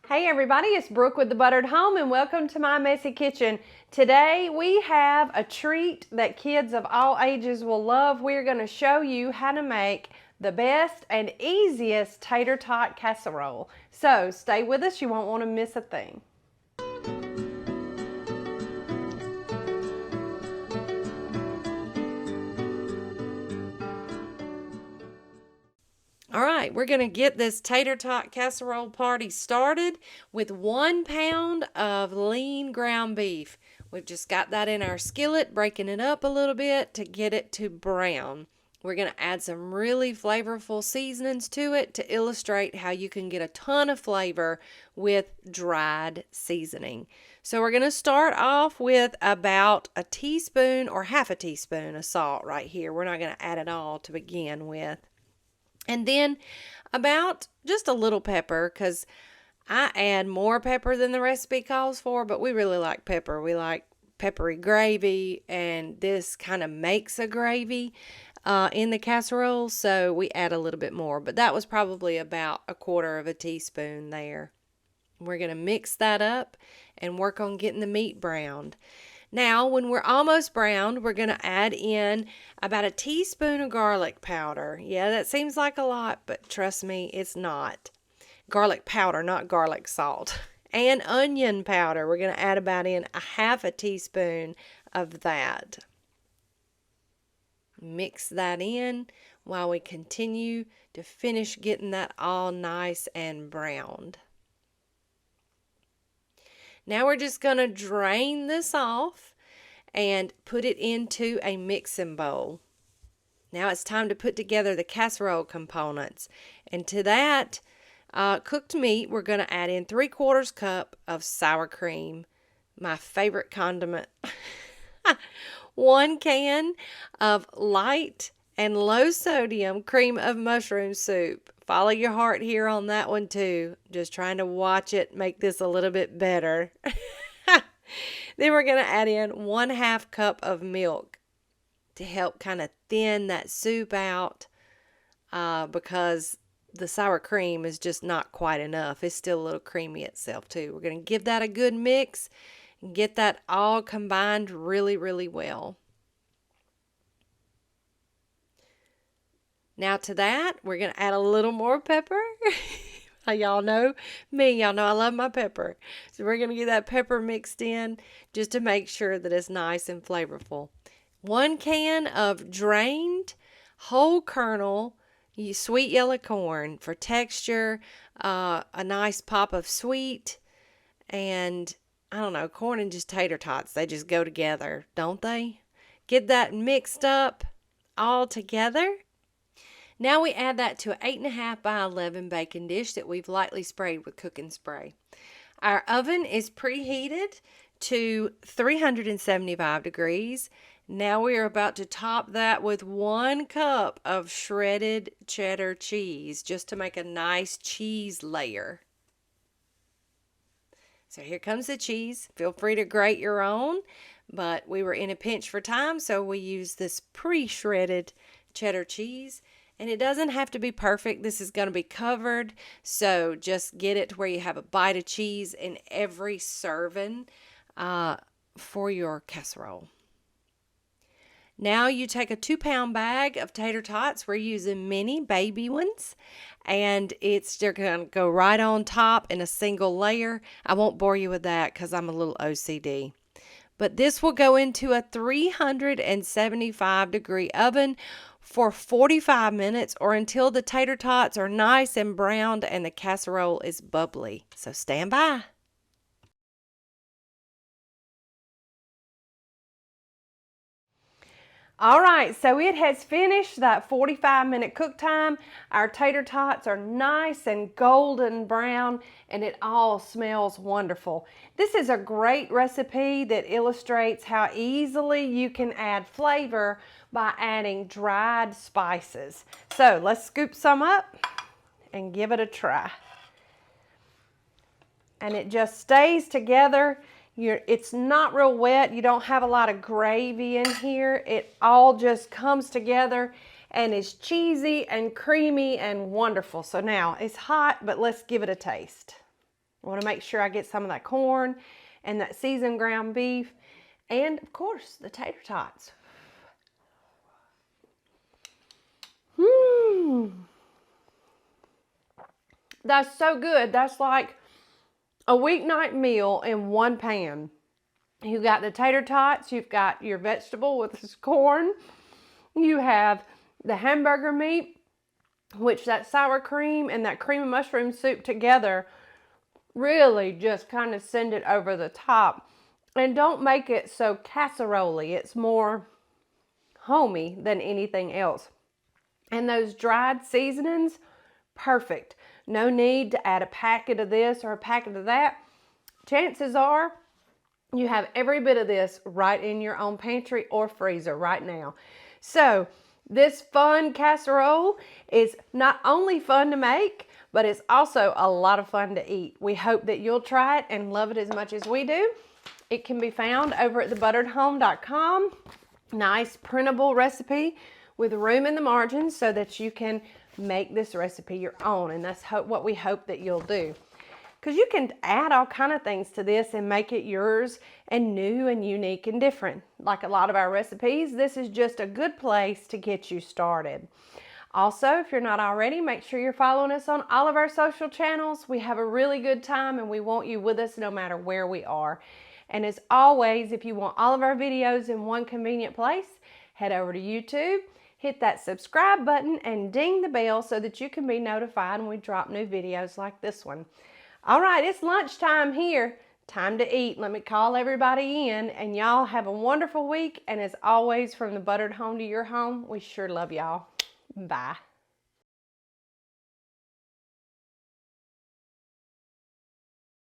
Hey everybody, it's Brooke with The Buttered Home and welcome to my messy kitchen. Today we have a treat that kids of all ages will love. We're going to show you how to make the best and easiest tater tot casserole. So stay with us, you won't want to miss a thing. All right, we're going to get this tater tot casserole party started with 1 pound of lean ground beef. We've just got that in our skillet, breaking it up a little bit to get it to brown. We're going to add some really flavorful seasonings to it to illustrate how you can get a ton of flavor with dried seasoning. So we're going to start off with about a teaspoon or half a teaspoon of salt right here. We're not going to add it all to begin with. And then about just a little pepper, because I add more pepper than the recipe calls for, but we really like pepper. We like peppery gravy, and this kind of makes a gravy in the casserole, so we add a little bit more. But that was probably about a quarter of a teaspoon there. We're going to mix that up and work on getting the meat browned. Now, when we're almost browned, we're going to add in about a teaspoon of garlic powder. Yeah, that seems like a lot, but trust me, it's not. Garlic powder, not garlic salt. And onion powder. We're going to add about in a half a teaspoon of that. Mix that in while we continue to finish getting that all nice and browned. Now we're just going to drain this off and put it into a mixing bowl. Now it's time to put together the casserole components. And to that cooked meat, we're going to add in 3/4 cup of sour cream, my favorite condiment. 1 can of light and low sodium cream of mushroom soup. Follow your heart here on that one too. Just trying to watch it make this a little bit better. Then we're going to add in 1/2 cup of milk to help kind of thin that soup out because the sour cream is just not quite enough. It's still a little creamy itself too. We're going to give that a good mix and get that all combined really, really well. Now to that, we're going to add a little more pepper. Y'all know me. Y'all know I love my pepper. So we're going to get that pepper mixed in just to make sure that it's nice and flavorful. 1 can of drained whole kernel sweet yellow corn for texture, a nice pop of sweet, and I don't know, corn and just tater tots. They just go together, don't they? Get that mixed up all together. Now we add that to an 8.5 by 11 baking dish that we've lightly sprayed with cooking spray. Our oven is preheated to 375 degrees. Now we are about to top that with 1 cup of shredded cheddar cheese just to make a nice cheese layer. So here comes the cheese. Feel free to grate your own, but we were in a pinch for time, so we use this pre-shredded cheddar cheese. And it doesn't have to be perfect. This is going to be covered, so just get it to where you have a bite of cheese in every serving for your casserole. Now you take a 2-pound bag of tater tots. We're using mini baby ones, and they're going to go right on top in a single layer. I won't bore you with that because I'm a little OCD. But this will go into a 375-degree oven for 45 minutes or until the tater tots are nice and browned and the casserole is bubbly. So stand by. All right, so it has finished that 45-minute cook time. Our tater tots are nice and golden brown, and it all smells wonderful. This is a great recipe that illustrates how easily you can add flavor by adding dried spices. So let's scoop some up and give it a try. And it just stays together. It's not real wet. You don't have a lot of gravy in here. It all just comes together and is cheesy and creamy and wonderful. So now it's hot, but let's give it a taste. I want to make sure I get some of that corn and that seasoned ground beef, and of course the tater tots. That's so good. That's like a weeknight meal in one pan. You got the tater tots, you've got your vegetable with this corn, you have the hamburger meat, which that sour cream and that cream of mushroom soup together really just kind of send it over the top. And don't make it so casserole-y. It's more homey than anything else. And those dried seasonings, perfect. No need to add a packet of this or a packet of that. Chances are you have every bit of this right in your own pantry or freezer right now. So this fun casserole is not only fun to make, but it's also a lot of fun to eat. We hope that you'll try it and love it as much as we do. It can be found over at thebutteredhome.com. Nice printable recipe with room in the margins so that you can make this recipe your own, and that's what we hope that you'll do. Because you can add all kind of things to this and make it yours and new and unique and different. Like a lot of our recipes, this is just a good place to get you started. Also, if you're not already, make sure you're following us on all of our social channels. We have a really good time and we want you with us no matter where we are. And as always, if you want all of our videos in one convenient place, head over to YouTube, hit that subscribe button and ding the bell so that you can be notified when we drop new videos like this one. All right, it's lunchtime here. Time to eat. Let me call everybody in, and y'all have a wonderful week. And as always, from the buttered home to your home, we sure love y'all. Bye.